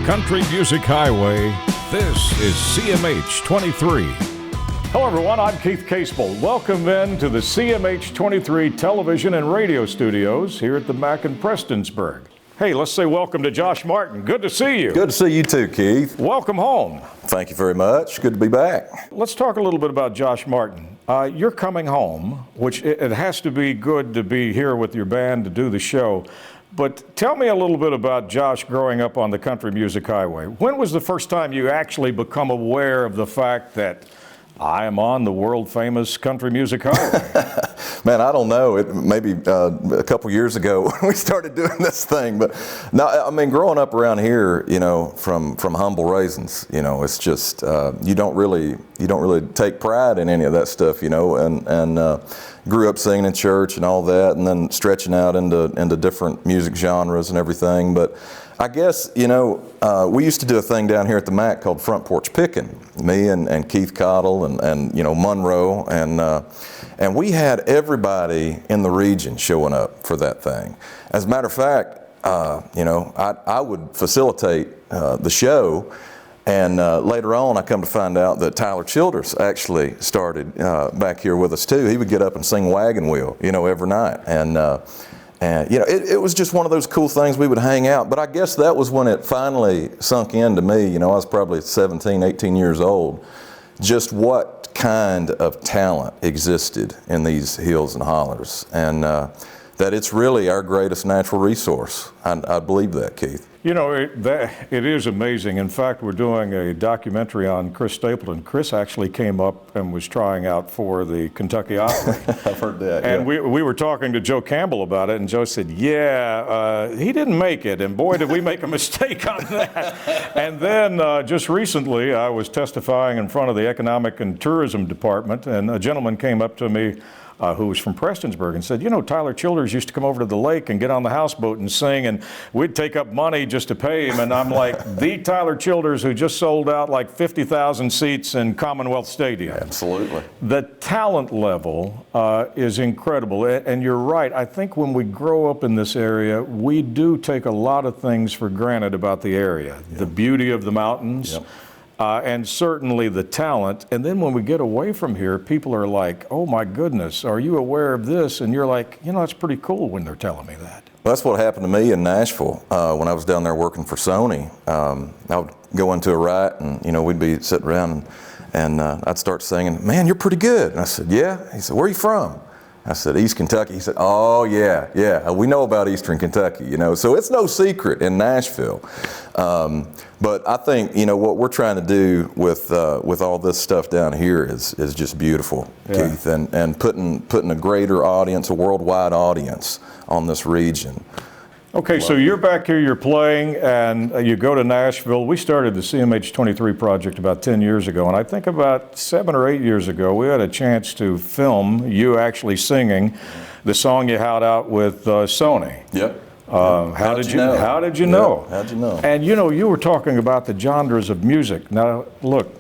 Country Music Highway. This is CMH 23. Hello everyone, I'm Keith Casebolt. Welcome in to the CMH 23 television and radio studios here at the Mac in Prestonsburg. Hey, let's say welcome to Josh Martin. Good to see you. Good to see you too, Keith. Welcome home. Thank you very much. Good to be back. Let's talk a little bit about Josh Martin. You're coming home, which it has to be good to be here with your band to do the show. But tell me a little bit about Josh growing up on the Country Music Highway. When was the first time you actually become aware of the fact that I am on the world-famous Country Music Highway? Man, I don't know. Maybe a couple years ago when we started doing this thing. But no, I mean, growing up around here, you know, from humble raisins, you know, it's just you don't really take pride in any of that stuff, you know, and grew up singing in church and all that, and then stretching out into different music genres and everything. But I guess, you know, we used to do a thing down here at the Mac called Front Porch Picking. Me and Keith Cottle and you know, Monroe, and we had everybody in the region showing up for that thing. As a matter of fact, you know, I would facilitate the show, and later on I come to find out that Tyler Childers actually started back here with us too. He would get up and sing Wagon Wheel, you know, every night. And you know, it was just one of those cool things. We would hang out. But I guess that was when it finally sunk into me. You know, I was probably 17, 18 years old. Just what kind of talent existed in these hills and hollers. And that it's really our greatest natural resource. I believe that, Keith. You know, it is amazing. In fact, we're doing a documentary on Chris Stapleton. Chris actually came up and was trying out for the Kentucky Opry. I've heard that. And yeah. we were talking to Joe Campbell about it, and Joe said, yeah, he didn't make it. And boy, did we make a mistake on that. And then just recently, I was testifying in front of the Economic and Tourism Department, and a gentleman came up to me who was from Prestonsburg and said, you know, Tyler Childers used to come over to the lake and get on the houseboat and sing, and we'd take up money just to pay him. And I'm like, the Tyler Childers who just sold out like 50,000 seats in Commonwealth Stadium. Absolutely. The talent level is incredible. And you're right. I think when we grow up in this area, we do take a lot of things for granted about the area. Yep. The beauty of the mountains. Yep. And certainly the talent. And then when we get away from here, people are like, oh my goodness, are you aware of this? And you're like, you know, it's pretty cool when they're telling me that. Well, that's what happened to me in Nashville when I was down there working for Sony. I would go into a right, and, you know, we'd be sitting around, and I'd start singing, man, you're pretty good. And I said, yeah? He said, where are you from? I said, East Kentucky. He said, oh, yeah, we know about Eastern Kentucky, you know. So it's no secret in Nashville. But I think, you know, what we're trying to do with all this stuff down here is just beautiful, yeah. Keith, and putting a greater audience, a worldwide audience on this region. Okay, so you're back here, you're playing, and you go to Nashville. We started the CMH 23 project about 10 years ago, and I think about 7 or 8 years ago, we had a chance to film you actually singing the song you had out with Sony. Yep. How did you know? How'd you know? And you know, you were talking about the genres of music. Now, look,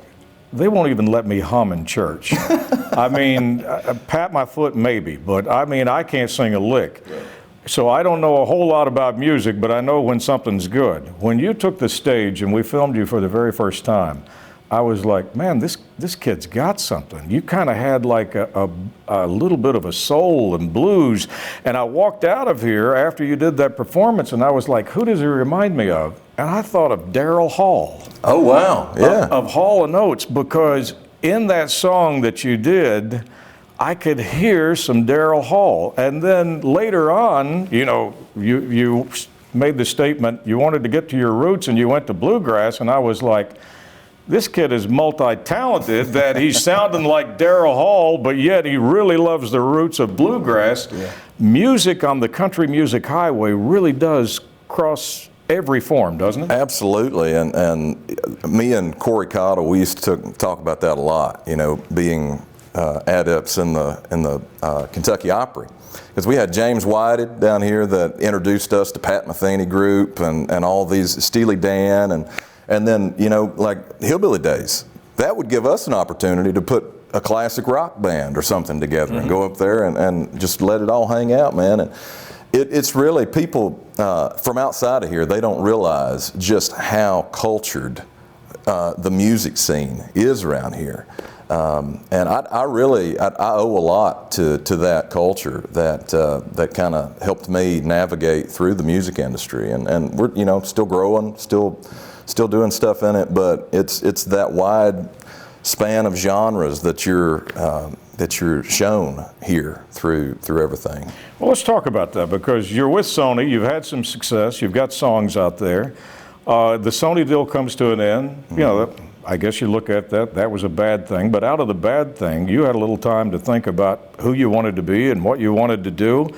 they won't even let me hum in church. I mean, pat my foot maybe, but I mean, I can't sing a lick. Right. So I don't know a whole lot about music, but I know when something's good. When you took the stage and we filmed you for the very first time, I was like, man, this kid's got something. You kind of had like a little bit of a soul and blues. And I walked out of here after you did that performance, and I was like, who does he remind me of? And I thought of Daryl Hall. Oh, wow, yeah. Of Hall & Oates, because in that song that you did, I could hear some Daryl Hall. And then later on, you know, you made the statement, you wanted to get to your roots and you went to bluegrass, and I was like, this kid is multi-talented, that he's sounding like Daryl Hall, but yet he really loves the roots of bluegrass. Yeah. Music on the Country Music Highway really does cross every form, doesn't it? Absolutely, and me and Corey Cottle, we used to talk about that a lot, you know, being adepts in the Kentucky Opry. Because we had James Whited down here that introduced us to Pat Metheny Group and all these, Steely Dan, and then, you know, like Hillbilly Days. That would give us an opportunity to put a classic rock band or something together, mm-hmm. and go up there and just let it all hang out, man. It's really people from outside of here, they don't realize just how cultured the music scene is around here. And I really owe a lot to that culture that kind of helped me navigate through the music industry. And we're still growing, still doing stuff in it, but it's that wide span of genres that you're shown here through everything. Well, let's talk about that, because you're with Sony, you've had some success, you've got songs out there. The Sony deal comes to an end. You know, I guess you look at that was a bad thing, but out of the bad thing, you had a little time to think about who you wanted to be and what you wanted to do.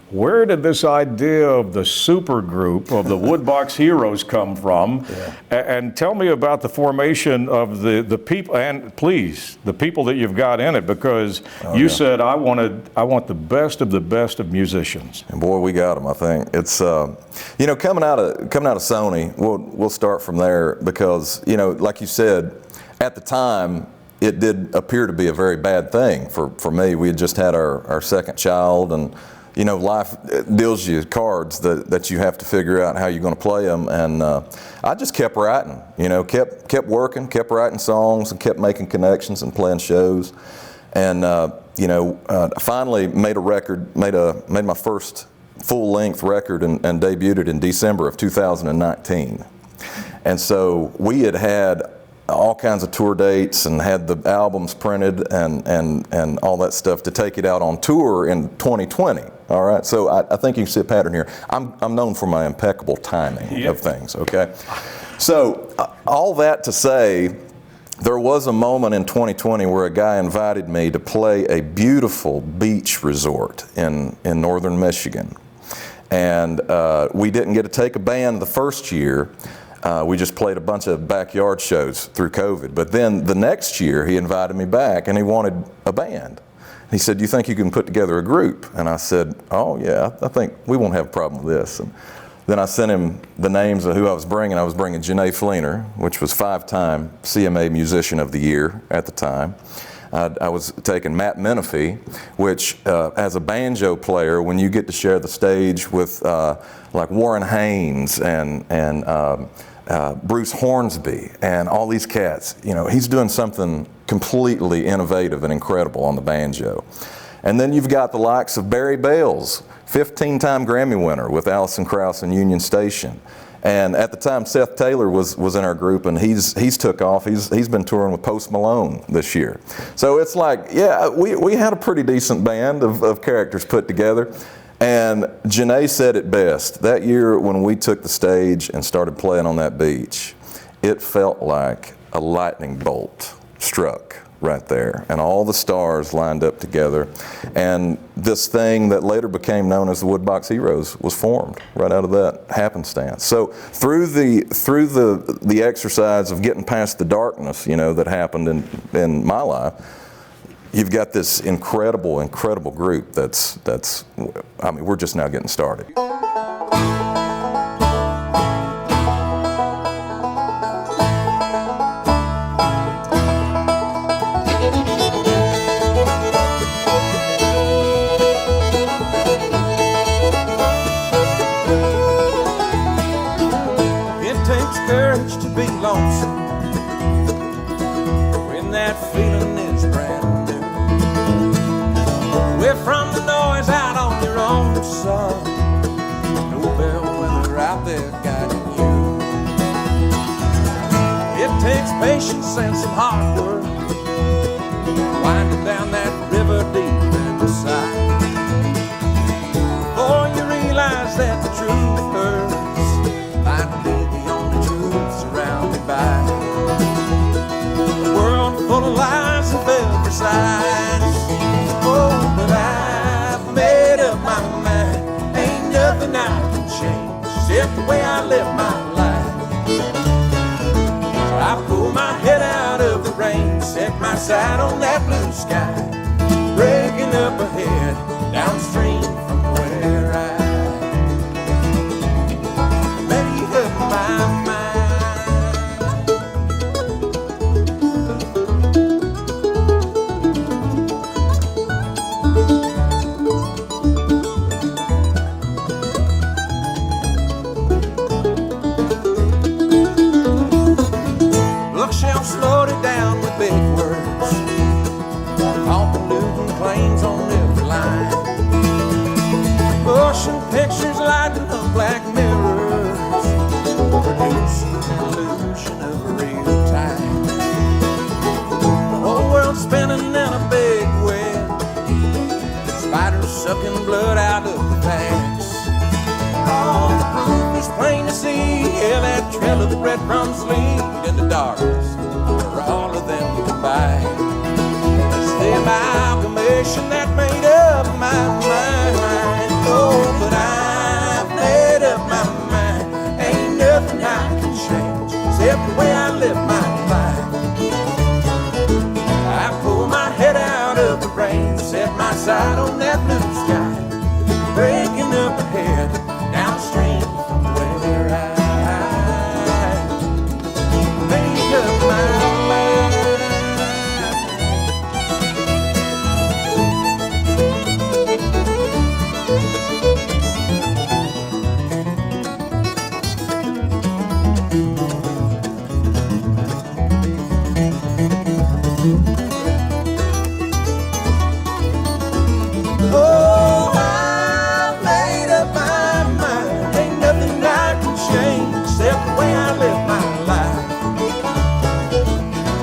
Where did this idea of the super group of the Woodbox Heroes come from? And tell me about the formation of the people, and please, the people that you've got in it, because you said, I want the best of musicians. And boy, we got them. I think it's coming out of Sony. We'll start from there, because like you said, at the time it did appear to be a very bad thing for me. We had just had our second child, and life deals you cards that you have to figure out how you're going to play them. And I just kept writing, kept working, kept writing songs, and kept making connections and playing shows. And finally made a record, made my first full-length record, and debuted it in December of 2019. And so we had all kinds of tour dates and had the albums printed and all that stuff to take it out on tour in 2020. All right, so I think you can see a pattern here. I'm known for my impeccable timing of things, okay? So all that to say, there was a moment in 2020 where a guy invited me to play a beautiful beach resort in northern Michigan. And we didn't get to take a band the first year. We just played a bunch of backyard shows through COVID. But then the next year he invited me back, and he wanted a band. He said, "Do you think you can put together a group?" And I said, "Oh yeah, I think we won't have a problem with this." And then I sent him the names of who I was bringing. I was bringing Janae Fleener, which was 5-time CMA Musician of the Year at the time. I was taking Matt Menifee, which as a banjo player, when you get to share the stage with like Warren Haynes and Bruce Hornsby and all these cats, he's doing something completely innovative and incredible on the banjo. And then you've got the likes of Barry Bales, 15-time Grammy winner with Alison Krauss and Union Station. And at the time, Seth Taylor was in our group, and he's took off. He's been touring with Post Malone this year. So it's like, yeah, we had a pretty decent band of characters put together. And Janae said it best. That year when we took the stage and started playing on that beach, it felt like a lightning bolt struck right there, and all the stars lined up together, and this thing that later became known as the Woodbox Heroes was formed right out of that happenstance. So through the exercise of getting past the darkness, that happened in my life, you've got this incredible group that's we're just now getting started. To be lonesome when that feeling is brand new. Away from the noise, out on your own, son. No bellwether out there guiding you. It takes patience and some hard work, winding down that river deep in the side, before you realize that the truth hurts. By a world full of lies of every size. Oh, but I've made up my mind. Ain't nothing I can change except the way I live my life. So I pull my head out of the rain, set my sight on that blue sky, breaking up ahead downstream from where I made up my mind. smell of the breadcrumbs lead in the darkness where all of them combine. It's the amalgamation that made up my mind. Oh, but I've made up my mind. Ain't nothing I can change except the way I live my life. I pull my head out of the rain, set my sight on that blue sky, breaking up ahead downstream from where I made up my mind. Oh, I made up my mind. Ain't nothing I can change except the way I live my life.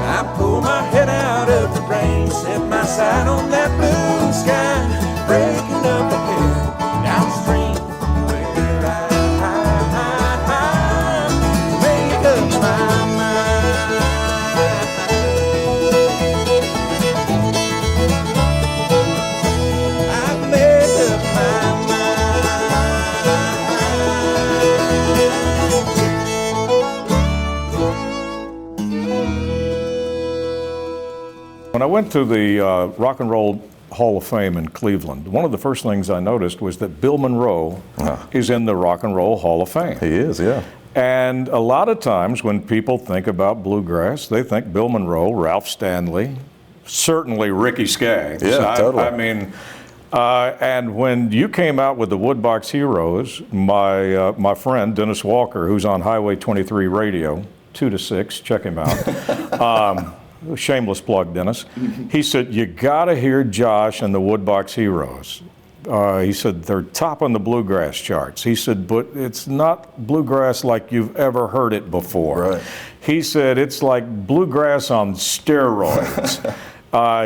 I pull my head out of the rain, set my sight on that blue sky, breaking up ahead downstream from where I made up my mind. I made up my mind. When I went to the Rock and Roll Hall of Fame in Cleveland, one of the first things I noticed was that Bill Monroe is in the Rock and Roll Hall of Fame. He is, yeah. And a lot of times when people think about bluegrass, they think Bill Monroe, Ralph Stanley, certainly Ricky Skaggs. Yeah, totally. I mean, and when you came out with the Woodbox Heroes, my friend Dennis Walker, who's on Highway 23 Radio, 2 to 6, check him out. Shameless plug, Dennis. He said, you got to hear Josh and the Woodbox Heroes. He said, they're top on the bluegrass charts. He said, but it's not bluegrass like you've ever heard it before. Right. He said, it's like bluegrass on steroids.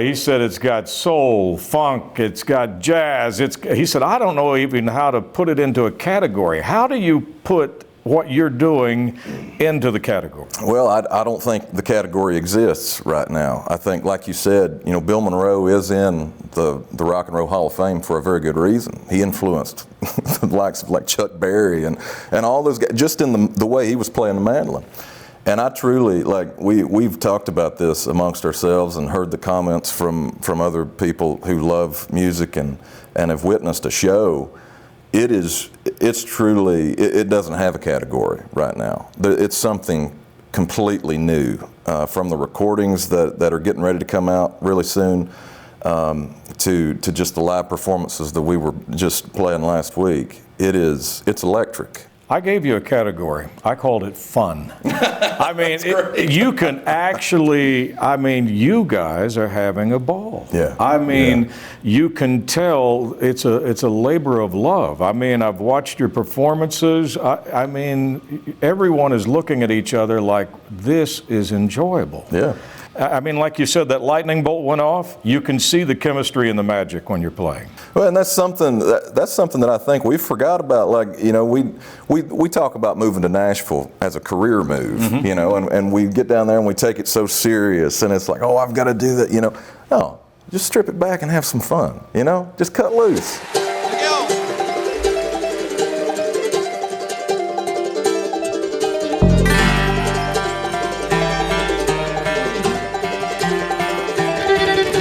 He said, it's got soul, funk, it's got jazz. He said, I don't know even how to put it into a category. How do you put what you're doing into the category? Well, I don't think the category exists right now. I think, like you said, you know, Bill Monroe is in the Rock and Roll Hall of Fame for a very good reason. He influenced the likes of like Chuck Berry and all those guys, just in the way he was playing the mandolin. And I truly, like, we've talked about this amongst ourselves and heard the comments from other people who love music and have witnessed a show. It's truly, it doesn't have a category right now. It's something completely new. From the recordings that are getting ready to come out really soon, to just the live performances that we were just playing last week. It's electric. I gave you a category. I called it fun. I mean, you can actually, you guys are having a ball. Yeah. I mean, you can tell it's a labor of love. I mean, I've watched your performances. I mean, everyone is looking at each other like this is enjoyable. Yeah. I mean, like you said, that lightning bolt went off. You can see the chemistry and the magic when you're playing. Well, and that's something that I think we forgot about. Like, you know, we talk about moving to Nashville as a career move, you know, and we get down there and we take it so serious, and it's like, oh, I've got to do that, you know. No, just strip it back and have some fun, you know. Just cut loose.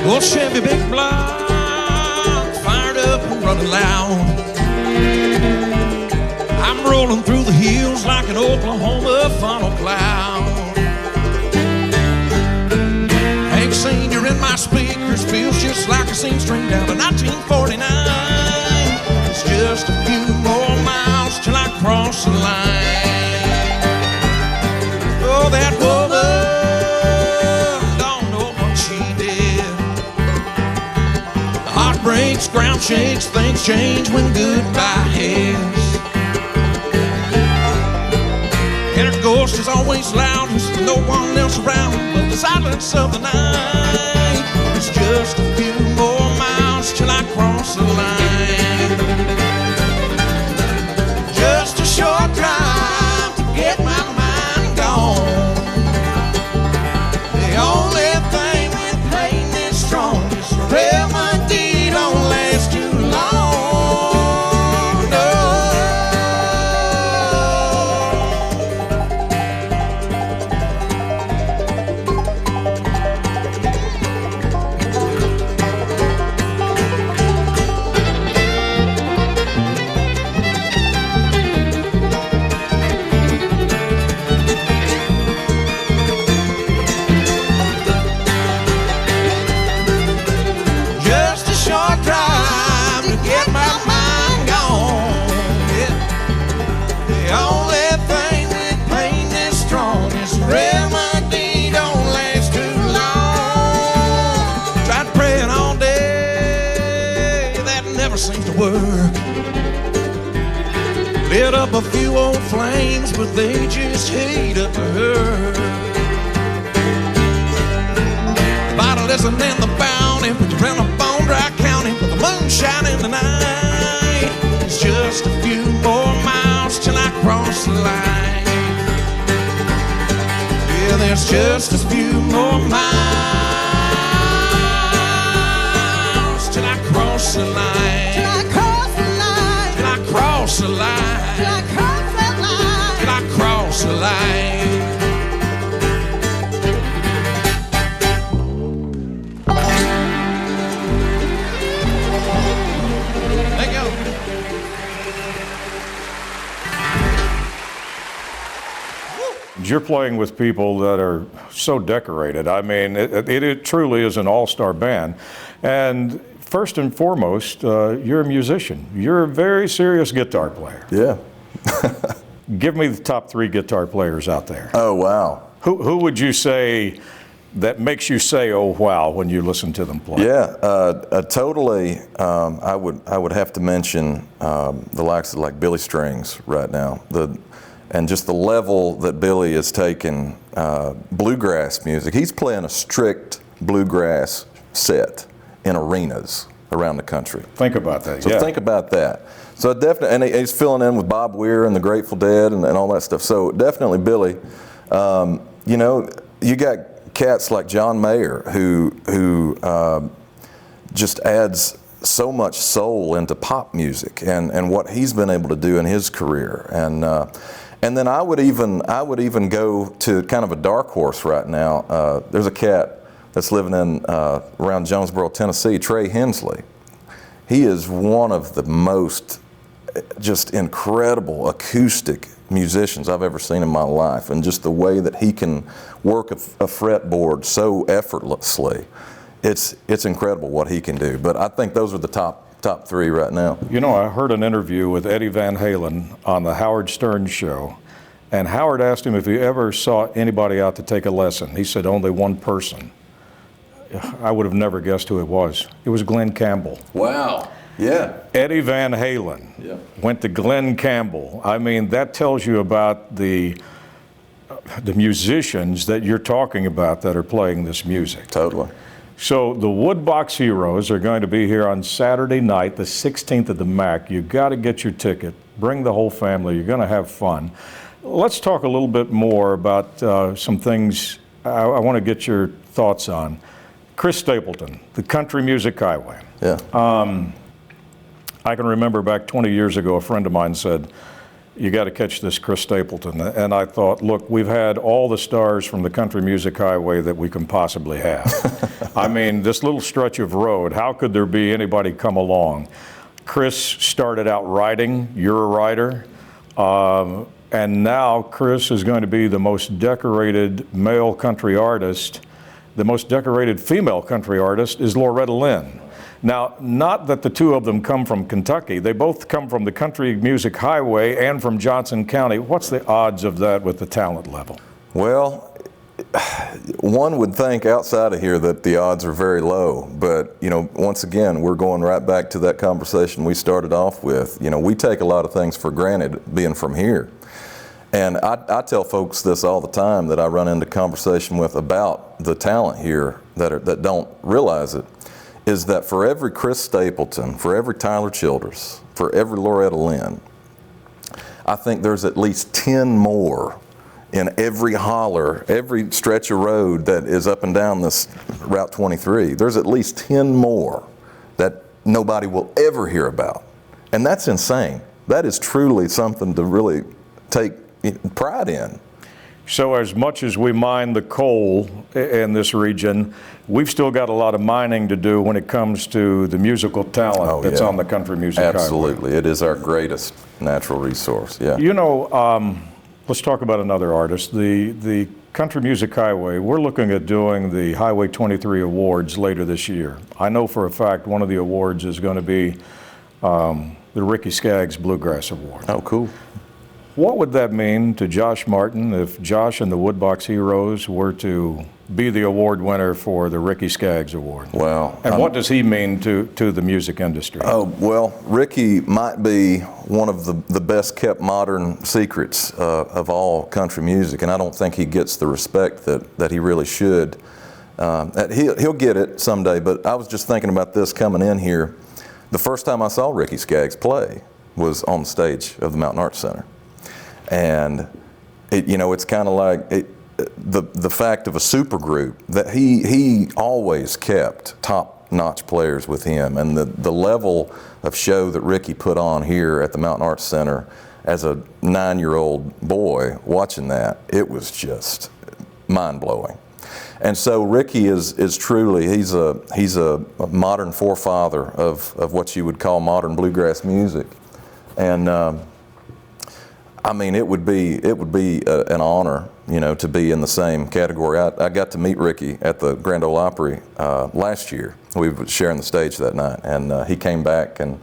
Old Chevy big block, fired up and running loud. I'm rolling through the hills like an Oklahoma funnel cloud. Hank Sr. in my speakers feels just like a scene string down to 1949. It's just a few more miles till I cross the line. Oh, that woman don't know what she did. The heart breaks, ground shakes, things change when goodbye hits. And her ghost is always loudest, no one else around but the silence of the night. It's just a few more miles till I cross the line. Just a short drive to get my mind seems to work. Lit up a few old flames, but they just hate up to her. Bottle isn't in the bounty, but you're in a bone dry county with the moonshine in the night. It's just a few more miles till I cross the line. Yeah, there's just a few more miles till I cross the line. Till I cross the line. Till I cross the line. Till I cross that line. Till I cross the line. Thank you. You're playing with people that are so decorated. I mean, it truly is an all-star band. And first and foremost, you're a musician. You're a very serious guitar player. Yeah. Give me the top 3 guitar players out there. Oh, wow. Who would you say that makes you say, oh, wow, when you listen to them play? Yeah, totally. I would have to mention the likes of like Billy Strings right now. And just the level that Billy has taken bluegrass music. He's playing a strict bluegrass set in arenas around the country. Think about that. So yeah. think about that. So definitely, and he's filling in with Bob Weir and the Grateful Dead and all that stuff. So definitely Billy. You know, you got cats like John Mayer who just adds so much soul into pop music and what he's been able to do in his career. And then I would even go to kind of a dark horse right now. There's a cat that's living in around Jonesboro, Tennessee, Trey Hensley. He is one of the most just incredible acoustic musicians I've ever seen in my life, and just the way that he can work a fretboard so effortlessly, it's incredible what he can do. But I think those are the top 3 right now. You know, I heard an interview with Eddie Van Halen on the Howard Stern show, and Howard asked him if he ever sought anybody out to take a lesson. He said only one person. I would have never guessed who it was. It was Glenn Campbell. Wow. Yeah. Eddie Van Halen went to Glenn Campbell. I mean, that tells you about the musicians that you're talking about that are playing this music. Totally. So the Woodbox Heroes are going to be here on Saturday night, the 16th at the MAC. You've got to get your ticket. Bring the whole family. You're going to have fun. Let's talk a little bit more about some things I want to get your thoughts on. Chris Stapleton, the Country Music Highway. Yeah. I can remember back 20 years ago, a friend of mine said, you got to catch this Chris Stapleton. And I thought, look, we've had all the stars from the Country Music Highway that we can possibly have. I mean, this little stretch of road, how could there be anybody come along? Chris started out writing, you're a writer, and now Chris is going to be the most decorated male country artist. The most decorated female country artist is Loretta Lynn. Now, not that the two of them come from Kentucky. They both come from the Country Music Highway and from Johnson County. What's the odds of that with the talent level? Well, one would think outside of here that the odds are very low. But, you know, once again, we're going right back to that conversation we started off with. You know, we take a lot of things for granted being from here. And I tell folks this all the time that I run into conversation with about the talent here that don't realize it, is that for every Chris Stapleton, for every Tyler Childers, for every Loretta Lynn, I think there's at least 10 more in every holler, every stretch of road that is up and down this Route 23. There's at least 10 more that nobody will ever hear about. And that's insane. That is truly something to really take pride in. So as much as we mine the coal in this region, we've still got a lot of mining to do when it comes to the musical talent that's on the Country Music Highway. Absolutely. It is our greatest natural resource. Yeah. You know, let's talk about another artist. The Country Music Highway, we're looking at doing the Highway 23 Awards later this year. I know for a fact one of the awards is going to be the Ricky Skaggs Bluegrass Award. Oh, cool. What would that mean to Josh Martin if Josh and the Woodbox Heroes were to be the award winner for the Ricky Skaggs Award. Well, And what does he mean to the music industry? Oh, well, Ricky might be one of the best kept modern secrets of all country music, and I don't think he gets the respect that he really should. He'll get it someday, but I was just thinking about this coming in here. The first time I saw Ricky Skaggs play was on stage of the Mountain Arts Center. And it's kind of like the fact of a super group that he always kept top-notch players with him, and the level of show that Ricky put on here at the Mountain Arts Center as a 9-year-old boy watching that, it was just mind-blowing. And so Ricky is truly, he's a modern forefather of what you would call modern bluegrass music. And I mean, it would be an honor, to be in the same category. I got to meet Ricky at the Grand Ole Opry last year. We were sharing the stage that night, and he came back and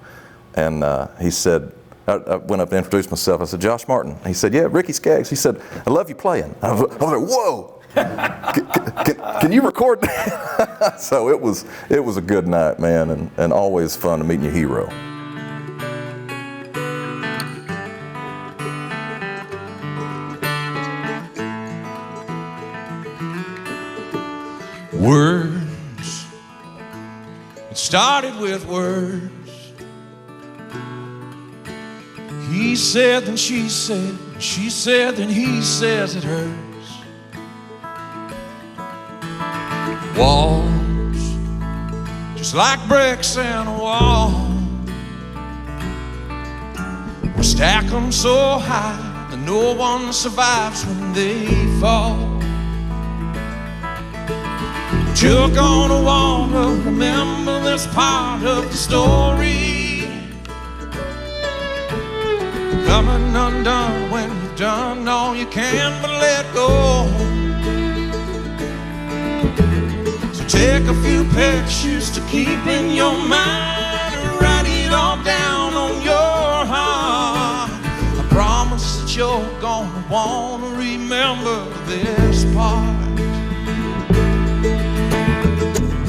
he said, I went up to introduce myself. I said, Josh Martin. He said, yeah, Ricky Skaggs. He said, I love you playing. I was like, whoa. Can you record that? So it was a good night, man, and always fun to meet your hero. Words. It started with words. He said, then she said, then he says it hurts. Walls, just like bricks in a wall. We stack them so high that no one survives when they fall. But you're gonna wanna remember this part of the story, coming undone when you've done all you can but let go. Take a few pictures to keep in your mind and write it all down on your heart. I promise that you're gonna wanna remember this part.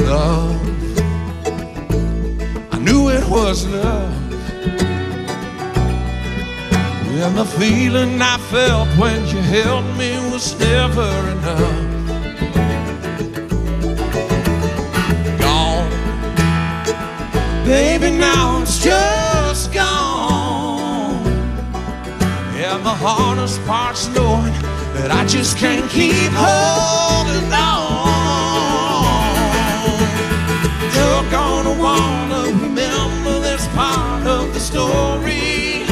Love, I knew it was love, and the feeling I felt when you held me was never enough. Baby, now it's just gone, and the hardest part's knowing that I just can't keep holding on. You're gonna wanna remember this part of the story,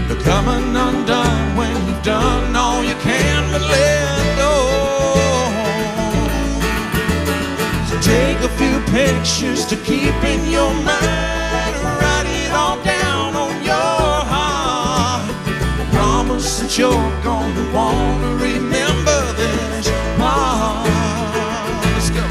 the coming undone when you've done all you can but let go. Take a few pictures to keep in your mind, write it all down on your heart. I promise that you're gonna wanna remember this part. Let's go.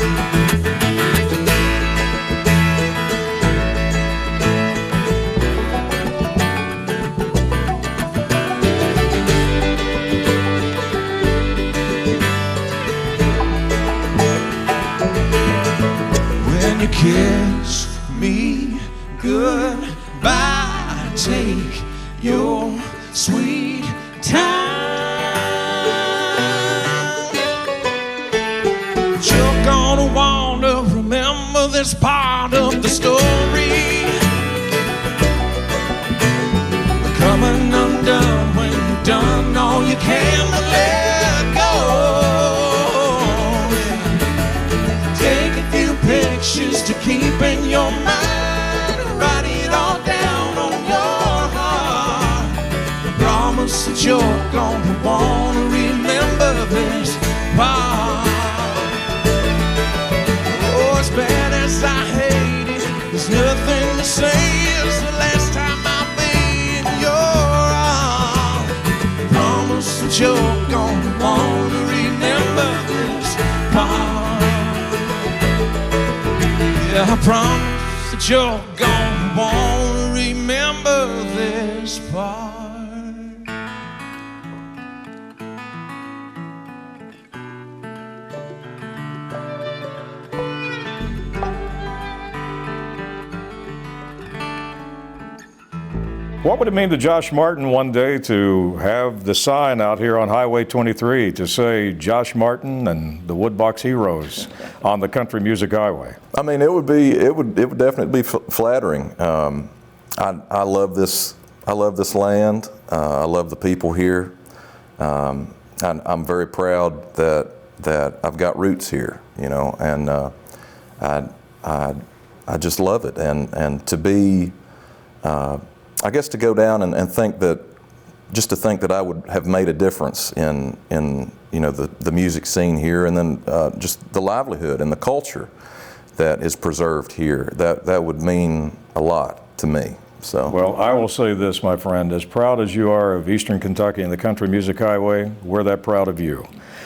You kiss me goodbye, take your sweet time. You're gonna want to remember this part of the story, coming undone when you've done all you can to let go. Pictures to keep in your mind, write it all down on your heart. I promise that you're gonna wanna remember this part. Oh, as bad as I hate it, there's nothing to say. It's the last time I'll be in your arms. I promise that you're gonna wanna remember this part. I promise that you're gonna wanna remember this part. What would it mean to Josh Martin one day to have the sign out here on Highway 23 to say Josh Martin and the Woodbox Heroes on the Country Music Highway? I mean, it would definitely be flattering. I love this. I love this land. I love the people here. I'm very proud that I've got roots here, you know, and I just love it. And to be, I guess to go down and think that, just to think that I would have made a difference in you know, the music scene here, and then just the livelihood and the culture that is preserved here, that would mean a lot to me. So. Well, I will say this, my friend, as proud as you are of Eastern Kentucky and the Country Music Highway, we're that proud of you.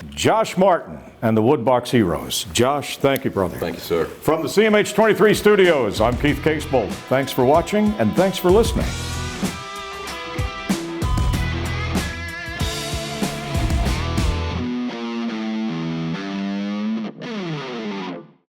Josh Martin and the Woodbox Heroes. Josh, thank you, brother. Thank you, sir. From the CMH 23 studios, I'm Keith Casebolt. Thanks for watching and thanks for listening.